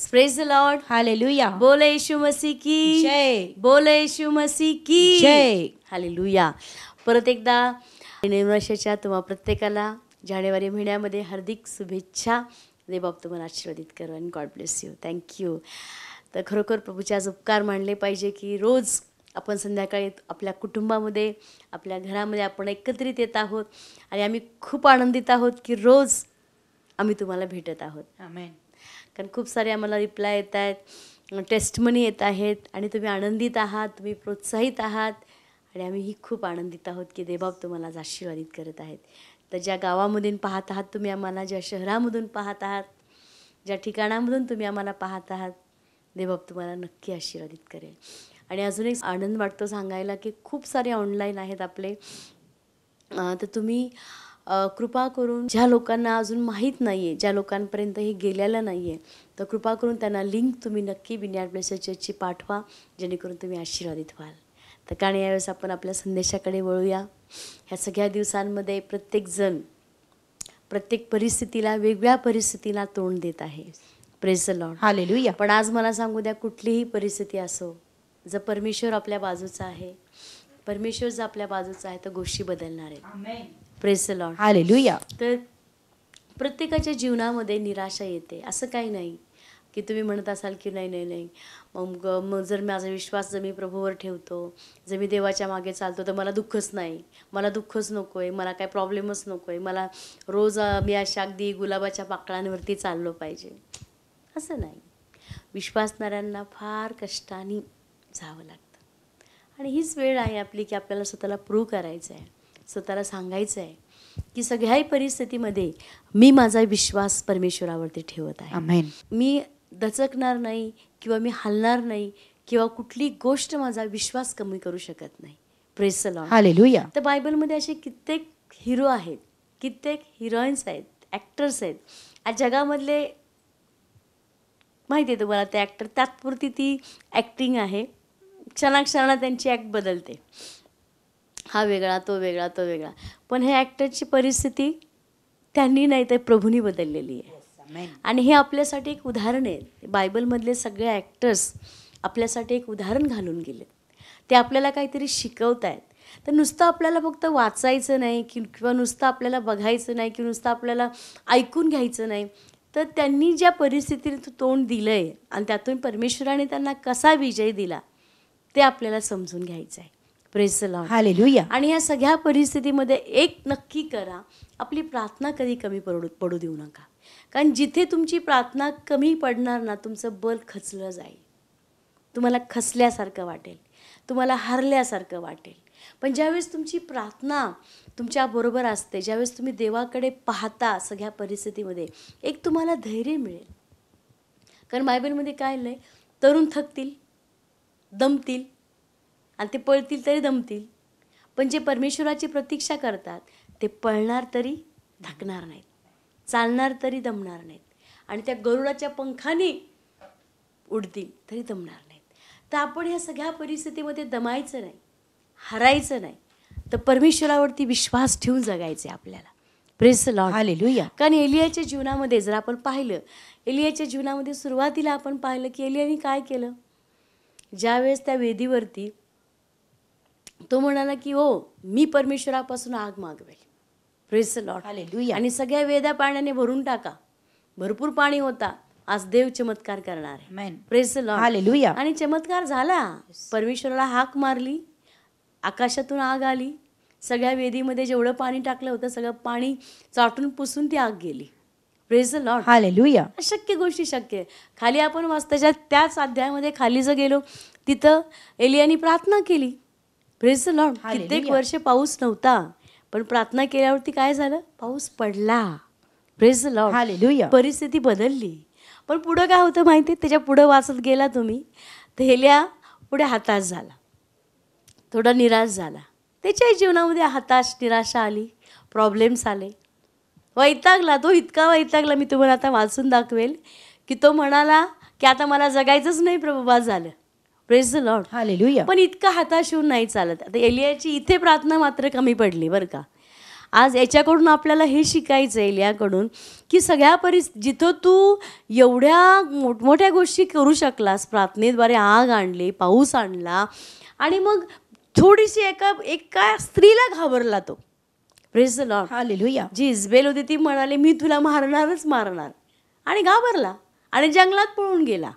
Praise the Lord. Hallelujah. बोल येशू मसीह की जय. बोल येशू मसीह की जय. हालेलुया. परत एकदा नवीन वर्षाच्या तुम्हा प्रत्येकाला जानेवारी महिन्यामध्ये हार्दिक शुभेच्छा. देवबाप तुम्हाला आशीर्वादित करो आणि गॉड ब्लेस यू. थँक्यू. तर खरोखर प्रभूचे आज उपकार मानले पाहिजे की रोज आपण संध्याकाळी आपल्या कुटुंबामध्ये आपल्या घरामध्ये आपण एकत्रित येत आहोत आणि आम्ही खूप आनंदित आहोत की रोज आम्ही तुम्हाला भेटत आहोत. आमेन. कारण खूप सारे आम्हाला रिप्लाय येत आहेत, टेस्टमनी येत आहेत आणि तुम्ही आनंदित आहात, तुम्ही प्रोत्साहित आहात आणि आम्हीही खूप आनंदित आहोत की देवबाप तुम्हाला आज आशीर्वादित करत आहेत. तर ज्या गावामधून पाहत आहात तुम्ही आम्हाला, ज्या शहरामधून पाहत आहात, ज्या ठिकाणामधून तुम्ही आम्हाला पाहत आहात, देवबाप तुम्हाला नक्की आशीर्वादित करेल. आणि अजून एक आनंद वाटतो सांगायला की खूप सारे ऑनलाईन आहेत आपले. तर तुम्ही कृपा करून ज्या लोकांना अजून माहीत नाही आहे, ज्या लोकांपर्यंत हे गेलेलं नाही आहे, तर कृपा करून त्यांना लिंक तुम्ही नक्की विनयार्ड ब्लेसेस चर्चची पाठवा, जेणेकरून तुम्ही आशीर्वादित व्हाल. तर कारण यावेळेस आपण आपल्या संदेशाकडे वळूया. ह्या सगळ्या दिवसांमध्ये प्रत्येकजण प्रत्येक परिस्थितीला, वेगळ्या परिस्थितीला तोंड देत आहे. Praise the Lord. हालेलुया. पण आज मला सांगू द्या, कुठलीही परिस्थिती असो, जर परमेश्वर आपल्या बाजूचा आहे, परमेश्वर जर आपल्या बाजूचा आहे, तर गोष्टी बदलणार आहेत. Amen. Praise the Lord. Hallelujah. तर प्रत्येकाच्या जीवनामध्ये निराशा येते. असं काही नाही की तुम्ही म्हणत असाल की नाही नाही नाही मग जर माझा विश्वास जर मी प्रभूवर ठेवतो, जर मी देवाच्या मागे चालतो, तर मला दुःखच नाही, मला दुःखच नको आहे, मला काय प्रॉब्लेमच नको आहे, मला रोज मी अशा अगदी गुलाबाच्या पाकळांवरती चाललो पाहिजे. असं नाही. विश्वासणाऱ्यांना फार कष्टाने जावं लागतं आणि हीच वेळ आहे आपली की आपल्याला स्वतःला प्रूव्ह करायचं आहे, स्वतःला सांगायचं आहे की सगळ्याही परिस्थितीमध्ये मी माझा विश्वास परमेश्वरावरती ठेवत आहे. आमेन. मी दचकणार नाही किंवा मी हलणार नाही किंवा कुठली गोष्ट माझा विश्वास कमी करू शकत नाही. Praise the Lord. हालेलुया. तर बायबलमध्ये असे कित्येक हिरो आहेत, कित्येक हिरोईन्स आहेत, ॲक्टर्स आहेत. आज जगामधले माहिती आहे तुम्हाला, ते ॲक्टर तात्पुरती ती ॲक्टिंग आहे, क्षणाक्षणाला त्यांची ॲक्ट बदलते, हा वेगळा, तो वेगळा, तो वेगळा. पण हे ॲक्टरची परिस्थिती त्यांनी नाही तर प्रभूनी बदललेली आहे. आणि हे आपल्यासाठी एक उदाहरण आहे. बायबलमधले सगळे ॲक्टर्स आपल्यासाठी एक उदाहरण घालून गेलेत. ते आपल्याला काहीतरी शिकवत आहेत. तर नुसतं आपल्याला फक्त वाचायचं नाही किंवा नुसतं आपल्याला बघायचं नाही किंवा नुसतं आपल्याला ऐकून घ्यायचं नाही. तर त्यांनी ज्या परिस्थितीत तोंड दिलं आहे आणि त्यातून परमेश्वराने त्यांना कसा विजय दिला ते आपल्याला समजून घ्यायचं आहे. Praise the Lord. हालेलुया. आणि या सगळ्या परिस्थितीमध्ये एक नक्की करा, आपली प्रार्थना कधी कमी पडू देऊ नका. कारण जिथे तुमची प्रार्थना कमी पडणार ना, तुमचं बल खचलं जाईल, तुम्हाला खचल्यासारखं वाटेल, तुम्हाला हरल्यासारखं वाटेल. पण ज्यावेळेस तुमची प्रार्थना तुमच्याबरोबर असते, ज्यावेळेस तुम्ही देवाकडे पाहता सगळ्या परिस्थितीमध्ये, एक तुम्हाला धैर्य मिळेल. कारण बायबलमध्ये काय नाही, तरुण थकतील, दमतील आणि ते पळतील तरी दमतील, पण जे परमेश्वराची प्रतीक्षा करतात ते पळणार तरी थकणार नाहीत, चालणार तरी दमणार नाहीत आणि त्या गरुडाच्या पंखाने उडतील तरी दमणार नाहीत. तर आपण ह्या सगळ्या परिस्थितीमध्ये दमायचं नाही, हरायचं नाही, तर परमेश्वरावरती विश्वास ठेवून जगायचे आपल्याला. Praise the Lord. हालेलुया. कारण एलियाच्या जीवनामध्ये जर आपण पाहिलं, एलियाच्या जीवनामध्ये सुरुवातीला आपण पाहिलं की एलियाने काय केलं. ज्यावेळेस त्या वेदीवरती तो म्हणाला की हो, मी परमेश्वरापासून आग मागवेल. Praise the Lord. हालेलुया. आणि सगळ्या वेद्या पाण्याने भरून टाका. भरपूर पाणी होता. आज देव चमत्कार करणार आहे. Amen. Praise the Lord. Hallelujah. आणि चमत्कार झाला. परमेश्वराला हाक मारली, आकाशातून आग आली, सगळ्या वेदीमध्ये जेवढं पाणी टाकलं होतं सगळं पाणी चाटून पुसून ती आग गेली. Praise the Lord. हालेलुया. अशक्य गोष्टी शक्य आहे. खाली आपण वाचताच्या त्याच अध्यायामध्ये खाली जर गेलो, तिथं एलियाने प्रार्थना केली. Praise the Lord. कित्येक वर्ष पाऊस नव्हता, पण प्रार्थना केल्यावरती काय झालं, पाऊस पडला. Praise the Lord. हालेलुया. परिस्थिती बदलली. पण पुढं काय होतं माहिती आहे, त्याच्या पुढं वाचत गेला तुम्ही, तर एलिया पुढे हताश झाला, थोडा निराश झाला. त्याच्याही जीवनामध्ये हताश, निराशा आली, प्रॉब्लेम्स आले, वैतागला. तो इतका वैतागला, मी तुम्हाला आता वाचून दाखवेल, की तो म्हणाला की आता मला जगायचंच नाही प्रभू, बस झालं. Praise the Lord. हालेलुया. पण इतका हताश होऊन नाही चालत. आता एलियाची इथे प्रार्थना मात्र कमी पडली बरं का. आज याच्याकडून आपल्याला हे शिकायचं आहे एलियाकडून, की सगळ्या जिथं तू एवढ्या मोठमोठ्या गोष्टी करू शकलास, प्रार्थनेद्वारे आग आणली, पाऊस आणला, आणि मग थोडीशी एका स्त्रीला घाबरला तो. Praise the Lord. हालेलुया. जी इजबेल होती ती म्हणाली मी तुला मारणारच मारणार, आणि घाबरला आणि जंगलात पळून गेला.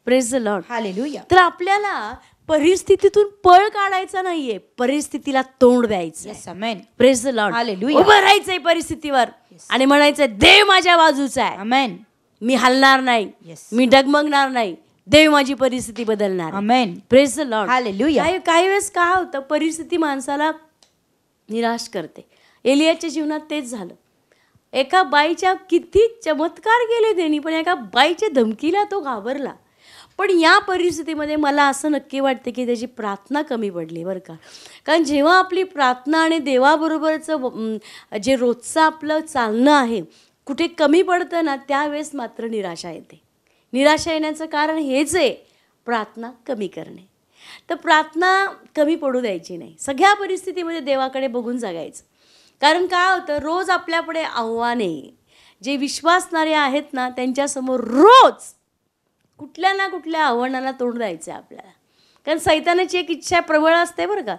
Praise the Lord. हालेलुया. तर आपल्याला परिस्थितीतून पळ काढायचा नाहीये, परिस्थितीला तोंड द्यायचं. Yes amen. Praise the Lord. Hallelujah. उभं राहायचंय परिस्थितीवर आणि म्हणायचंय देव माझ्या बाजूचा आहे, आमेन. मी हलणार नाही, येस. मी डगमगणार नाही, देव माझी परिस्थिती बदलणार. Amen. Praise the Lord. Hallelujah. काही वेळेस काय होतं, परिस्थिती माणसाला निराश करते. एलियाच्या जीवनात तेच झालं. एका बाईच्या किती चमत्कार केले त्यांनी, पण एका बाईच्या धमकीला तो घाबरला. पण या परिस्थितीमध्ये मला असं नक्की वाटते की त्याची प्रार्थना कमी पडली बरं का. कारण जेव्हा आपली प्रार्थना आणि देवाबरोबरचं जे रोजचं आपलं चालणं आहे कुठे कमी पडतं ना, त्यावेळेस मात्र निराशा येते. निराशा येण्याचं कारण हेच आहे, प्रार्थना कमी करणे. तर प्रार्थना कमी पडू द्यायची नाही, सगळ्या परिस्थितीमध्ये देवाकडे बघून जगायचं. कारण काय होतं, रोज आपल्यापुढे आव्हाने, जे विश्वासणारे आहेत ना त्यांच्यासमोर रोज कुठल्या ना कुठल्या आव्हानाला तोंड द्यायचं आहे आपल्याला. कारण सैतानाची एक इच्छा प्रबळ असते बरं का,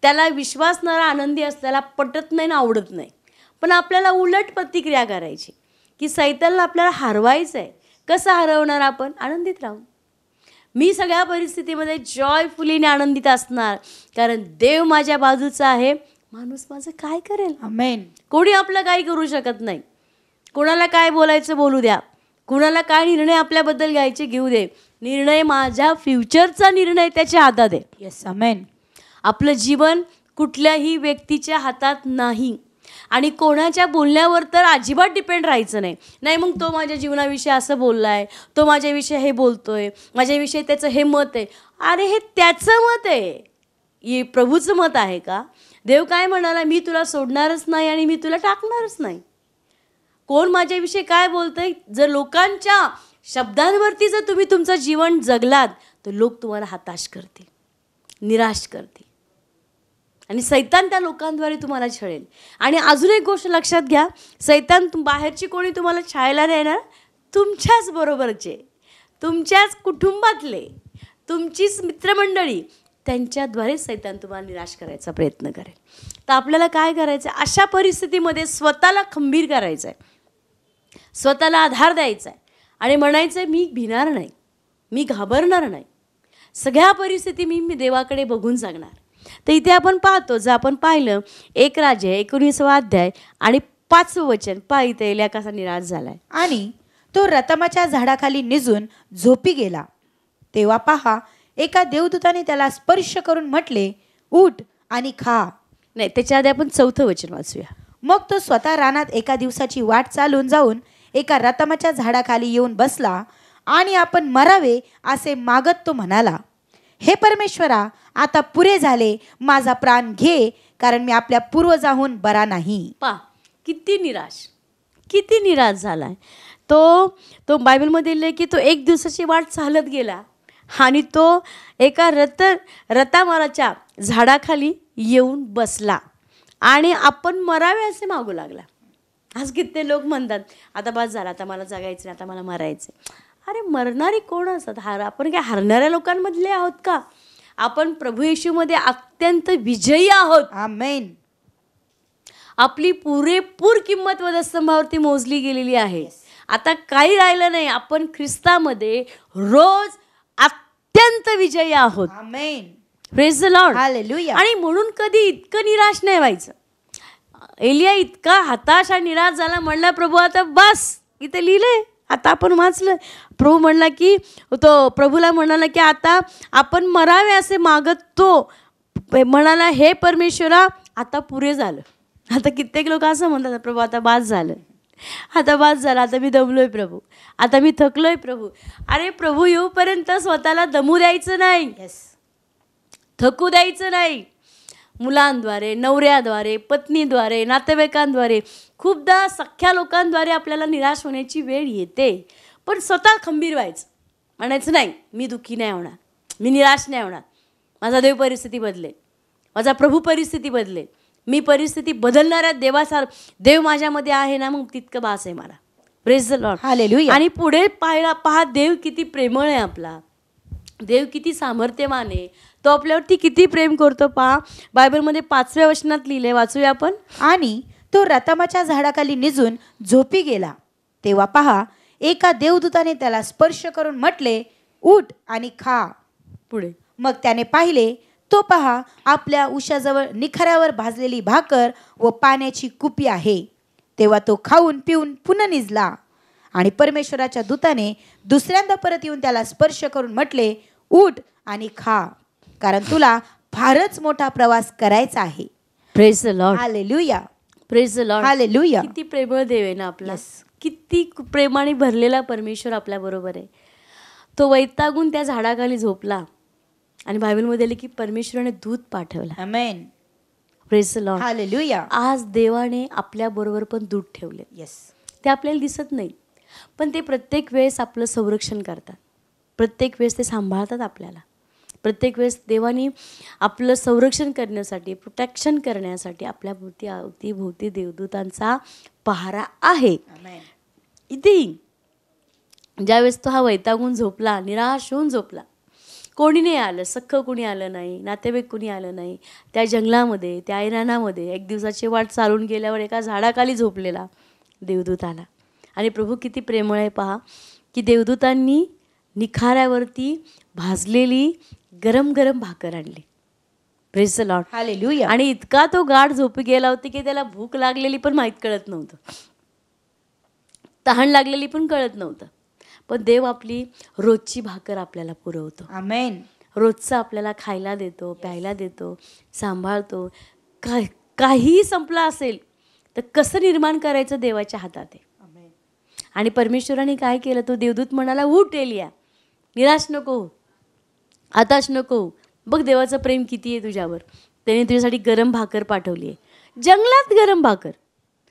त्याला विश्वासणारा आनंदी असल्याला पटत नाही ना आवडत नाही, पण आपल्याला उलट प्रतिक्रिया करायची की सैतानला आपल्याला हरवायचं आहे. कसं हरवणार आपण? आनंदित राहून. मी सगळ्या परिस्थितीमध्ये जॉयफुलीने आनंदित असणार, कारण देव माझ्या बाजूचा आहे. माणूस माझं काय करेल? आमेन. कोणी आपलं काही करू शकत नाही. कोणाला काय बोलायचं बोलू द्या, कुणाला काय निर्णय आपल्याबद्दल घ्यायचे घेऊ दे, निर्णय माझ्या फ्युचरचा निर्णय त्याच्या हातात आहे. येस आमेन. आपलं जीवन कुठल्याही व्यक्तीच्या हातात नाही, आणि कोणाच्या बोलण्यावर तर अजिबात डिपेंड राहायचं नाही. नाही मग तो माझ्या जीवनाविषयी असं बोलला आहे, तो माझ्याविषयी हे बोलतोय, माझ्याविषयी त्याचं हे मत आहे. अरे हे त्याचं मत आहे, हे प्रभूचं मत आहे का? देव काय म्हणाला, मी तुला सोडणारच नाही आणि मी तुला टाकणारच नाही. कोण माझ्याविषयी काय बोलतंय, जर लोकांच्या शब्दांवरती जर तुम्ही तुमचं जीवन जगलात तर लोक तुम्हाला हताश करतील, निराश करतील, आणि सैतान त्या लोकांद्वारे तुम्हाला छळेल. आणि अजून एक गोष्ट लक्षात घ्या, सैतान बाहेरची कोणी तुम्हाला छळायला नाही येणार, तुमच्याच बरोबरचे, तुमच्याच कुटुंबातले, तुमचीच मित्रमंडळी, त्यांच्याद्वारे सैतान तुम्हाला निराश करायचा प्रयत्न करेल. तर आपल्याला काय करायचं आहे, अशा परिस्थितीमध्ये स्वतःला खंबीर करायचं आहे, स्वतःला आधार द्यायचा आहे आणि म्हणायचं आहे मी भिणार नाही, मी घाबरणार नाही, सगळ्या परिस्थिती मी देवाकडे बघून जगणार. तर इथे आपण पाहतो, जर आपण पाहिलं 1 राजे 19 अध्याय आणि 5 वचन, इथे एलिया कसा निराश झालाय. आणि तो रतमाच्या झाडाखाली निजून झोपी गेला. तेव्हा पहा, एका देवदूताने त्याला स्पर्श करून म्हटले, उठ आणि खा. नाही, त्याच्या आधी आपण 4थं वचन वाचूया. मग तो स्वतः रानात एका दिवसाची वाट चालून जाऊन एका रतमाच्या झाडाखाली येऊन बसला आणि आपण मरावे असे मागत तो म्हणाला, हे परमेश्वरा, आता पुरे झाले, माझा प्राण घे, कारण मी आपल्या पूर्वजाहून बरा नाही. किती निराश झालाय तो बायबलमध्ये लिहिलंय की तो 1 दिवसाची वाट चालत गेला आणि तो एका रतामाराच्या झाडाखाली येऊन बसला आणि आपण मरावे असे मागू लागला. आज किती लोक म्हणतात आता बस झाला, आता मला जगायचं नाही, आता मला मरायचं. अरे मरणारी कोण असतात? आपण काय हरणाऱ्या लोकांमधले आहोत का? आपण प्रभू येशूमध्ये अत्यंत विजयी आहोत. आमेन. आपली पुरेपूर किंमत वधस्तंभावरती मोजली गेलेली आहे. आता काही राहिलं नाही, आपण ख्रिस्तामध्ये रोज अत्यंत विजयी आहोत. Amen. Praise the Lord. Hallelujah. आणि म्हणून कधी इतकं निराश नाही व्हायचं. एलिया इतका हताश आणि निराश झाला, म्हणला प्रभू आता बस. इथे लिहिलंय, आता आपण वाचलं, प्रभू म्हणला की तो प्रभूला म्हणाला की आता आपण मरावे असे मागत तो म्हणाला, हे परमेश्वरा आता पुरे झालं. आता कित्येक लोक असं म्हणतात, प्रभू आता बास झालं, आता बास झालं, आता मी दमलोय प्रभू, आता मी थकलोय प्रभू. अरे प्रभू येऊपर्यंत स्वतःला दमू द्यायचं नाही, थकू द्यायचं नाही. मुलांद्वारे, नवऱ्याद्वारे, पत्नीद्वारे, नातेवाईकांद्वारे, खूपदा सख्या लोकांद्वारे आपल्याला निराश होण्याची वेळ येते. पण स्वतः खंबीर व्हायचं, म्हणायचं नाही मी दुःखी नाही होणार, मी निराश नाही होणार, माझा देव परिस्थिती बदलेल, माझा प्रभू परिस्थिती बदलेल, मी परिस्थिती बदलणाऱ्या देव माझ्यामध्ये आहे ना, मग तितकं बास आहे मला. Praise the Lord. हालेलुया. आणि पुढे पहा देव किती प्रेमळ आहे आपला, देव किती सामर्थ्यवान आहे, तो आपल्यावरती किती प्रेम करतो. पहा बायबलमध्ये 5व्या वचनात लिहिले, वाचूया आपण. आणि तो रतामाच्या झाडाखाली निजून झोपी गेला. तेव्हा पहा एका देवदूताने त्याला स्पर्श करून म्हटले, उठ आणि खा. पुढे मग त्याने पाहिले, तो पहा आपल्या उशाजवळ निखाऱ्यावर भाजलेली भाकर व पाण्याची कुपी आहे. तेव्हा तो खाऊन पिऊन पुन्हा निजला. आणि परमेश्वराच्या दूताने दुसऱ्यांदा परत येऊन त्याला स्पर्श करून म्हटले, उठ आणि खा, कारण तुला फारच मोठा प्रवास करायचा आहे. Praise the Lord. Hallelujah. Praise the Lord. Hallelujah. किती प्रेमळ देव आहे ना आपला. किती प्रेमाने भरलेला परमेश्वर आपल्या बरोबर आहे. तो वैतागून त्या झाडाखाली झोपला आणि बायबलमध्ये लिहिले की परमेश्वराने दूत पाठवला. Amen. Praise the Lord. Hallelujah. आज देवाने आपल्या बरोबर पण दूत ठेवले. येस. ते आपल्याला दिसत नाही, पण ते प्रत्येक वेळेस आपलं संरक्षण करतात. प्रत्येक वेळेस ते सांभाळतात आपल्याला. प्रत्येक वेळेस देवाने आपलं संरक्षण करण्यासाठी, प्रोटेक्शन करण्यासाठी आपल्या अवतीभोवती देवदूतांचा पहारा आहे. इथे ज्यावेळेस तो हा वैतागून झोपला, निराश होऊन झोपला, कोणी नाही आलं, सख्खं कोणी आलं नाही, नातेवाईक कोणी आलं नाही. त्या जंगलामध्ये, त्या ऐराणामध्ये एक दिवसाची वाट चालून गेल्यावर एका झाडाखाली झोपलेला देवदूत आला. आणि प्रभू किती प्रेमळ आहे पहा, की देवदूतांनी निखाऱ्यावरती भाजलेली गरम गरम भाकर आणली. Praise the Lord. हालेलुया. आणि इतका तो गाढ झोपी गेला होता की त्याला भूक लागलेली पण माहीत कळत नव्हतं, तहान लागलेली पण कळत नव्हतं. पण देव आपली रोजची भाकर आपल्याला पुरवतो. आमेन. रोजचं आपल्याला खायला देतो, प्यायला देतो, सांभाळतो. काहीही संपलं असेल तर कसं निर्माण करायचं देवाच्या हातात आहे. आणि परमेश्वराने काय केलं, तो देवदूत म्हणाला, उठ एलिया, निराश नको हो, हताश नको हो. बघ देवाचं प्रेम किती आहे तुझ्यावर. त्याने तुझ्यासाठी गरम भाकर पाठवली आहे, जंगलात गरम भाकर.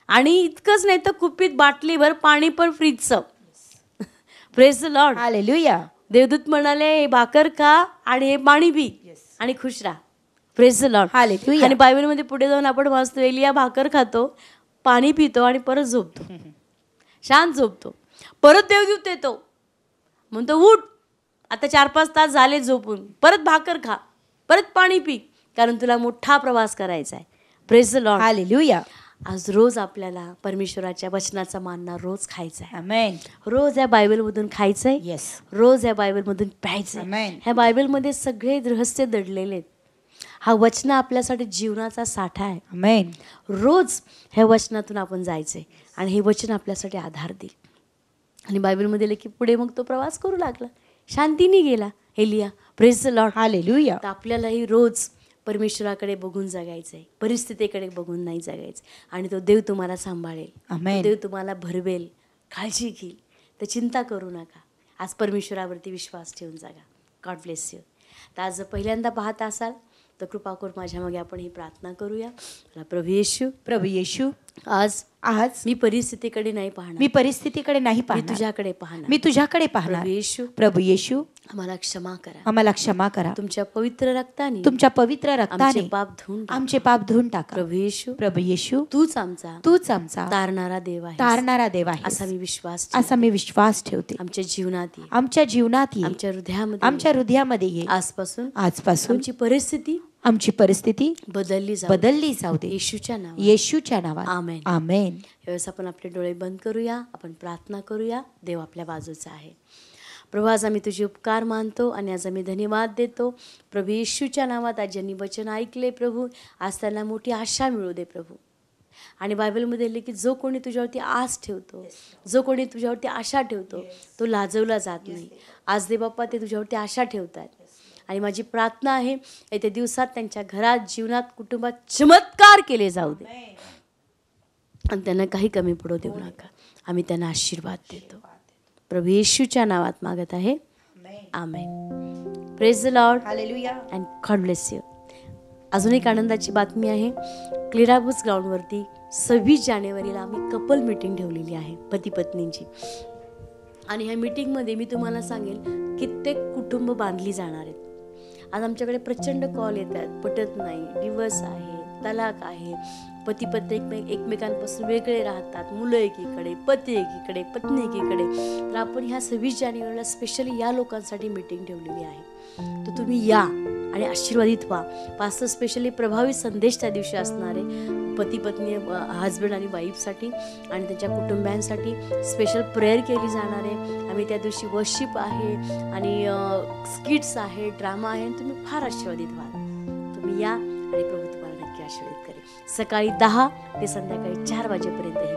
आणि इतकंच नाही तर कुपीत बाटलीभर पाणी पण फ्रीजचं. Praise the Lord. हालेलुया. देवदूत म्हणाले, हे भाकर खा आणि हे पाणी पी आणि खुश राहा. Praise the Lord. हालेलुया. आणि बायबलमध्ये पुढे जाऊन आपण वाचतो, एलिया भाकर खातो, पाणी पितो आणि परत झोपतो, शांत झोपतो. परत देवदूत येतो, म्हणतो उठ, आता 4-5 तास झाले झोपून, परत भाकर खा, परत पाणी पी, कारण तुला मोठा प्रवास करायचा आहे. Praise the Lord. हालेलुया. आज रोज आपल्याला परमेश्वराच्या वचनाचा मानना रोज खायचा आहे. आमेन. रोज या बायबलमधून खायचं आहे. येस. रोज या बायबलमधून प्यायचं आहे. आमेन. ह्या बायबलमध्ये सगळे रहस्य दडलेले आहेत. हा वचन आपल्यासाठी जीवनाचा साठा आहे. आमेन. रोज ह्या वचनातून आपण जायचं आहे आणि हे वचन आपल्यासाठी आधार देईल. आणि बायबलमध्ये लिहिले की पुढे मग तो प्रवास करू लागला, शांतीने गेला एलिया. Praise the Lord. हालेलुया. तर आपल्यालाही रोज परमेश्वराकडे बघून जगायचं आहे, परिस्थितीकडे बघून नाही जगायचं. आणि तो देव तुम्हाला सांभाळेल, आमेन. देव तुम्हाला भरवेल, काळजी घेईल. तर चिंता करू नका. आज परमेश्वरावरती विश्वास ठेवून जगा. God bless you. तर आज जर पहिल्यांदा पाहत असाल तर कृपा करून माझ्या मागे आपण ही प्रार्थना करूया. प्रभू येशू, प्रभू येशू, आज मी परिस्थितीकडे नाही पाहणार, मी परिस्थितीकडे नाही मी पाहणार, तुझ्याकडे पाहणार. मी तुझ्याकडे पाहणार. प्रभू येशू, प्रभू येशू, आम्हाला क्षमा करा. आम्हाला क्षमा करा. तुमच्या पवित्र रक्ताने तुमच्या पवित्र आमचे रक्ताने पाप धुवून टाका. आमचे पाप धुवून टाका. प्रभू येशू, प्रभू येशू, तूच आमचा तारणारा देव आहे, तारणारा देव आहे, असा मी विश्वास असा मी विश्वास ठेवते. आमच्या जीवनात ये, आमच्या जीवनात ये, आमच्या हृदयामध्ये आमच्या हृदयामध्ये ये. आजपासून आजपासून आमची परिस्थिती बदलली जाऊ दे. येशूच्या नावात. येशूच्या नावात. आमेन. आमेन. यावेळेस आपण आपले डोळे बंद करूया, आपण प्रार्थना करूया. देव आपल्या बाजूचा आहे. प्रभू, आज आम्ही तुझे उपकार मानतो आणि आज आम्ही धन्यवाद देतो. प्रभू येशूच्या नावात आज ज्यांनी वचन ऐकले प्रभू, आज त्यांना मोठी आशा मिळू दे प्रभू. आणि बायबलमध्ये लिहिले की जो कोणी तुझ्यावरती आस ठेवतो, जो कोणी तुझ्यावरती आशा ठेवतो, तो लाजवला जात नाही. आज दे बाप्पा, ते तुझ्यावरती आशा ठेवतात. आणि माझी प्रार्थना आहे, येत्या दिवसात त्यांच्या घरात, जीवनात, कुटुंबात चमत्कार केले जाऊ दे आणि त्यांना काही कमी पडू देऊ नका. आम्ही त्यांना आशीर्वाद देतो. प्रभू येशूच्या नावात मागत आहे. Amen. Praise the Lord. Hallelujah. And God bless you. अजून एक आनंदाची बातमी आहे. क्लिराबूस ग्राउंडवरती 26 जानेवारीला आम्ही कपल मीटिंग ठेवलेली आहे, पती पत्नींची. आणि ह्या मीटिंगमध्ये मी तुम्हाला सांगेल कित्येक कुटुंब बांधली जाणार आहेत. आज आमच्याकडे प्रचंड कॉल येतात, पटत नाही, डिवोर्स आहे, तलाक आहे, पती पत्नी एकमेकांपासून वेगळे राहतात, मुलं एकीकडे, पती एकीकडे, पत्नी एकीकडे. तर आपण ह्या 26 जानेवारीला स्पेशली या लोकांसाठी मीटिंग ठेवलेली आहे. तर तुम्ही या आणि आशीर्वादित व्हा. पास्टर स्पेशली प्रभावी संदेश त्या दिवशी असणार आहे, पती पत्नी, हजबंड आणि वाईफसाठी आणि त्यांच्या कुटुंबियांसाठी स्पेशल प्रेयर केली जाणार आहे. आम्ही त्या दिवशी वर्शिप आहे आणि स्किट्स आहे, ड्रामा आहे. तुम्ही फार आशीर्वादित व्हाल. तुम्ही या आणि प्रभू तुम्हाला नक्की आशीर्वादित करेल. सकाळी 10 ते संध्याकाळी 4 वाजेपर्यंत ही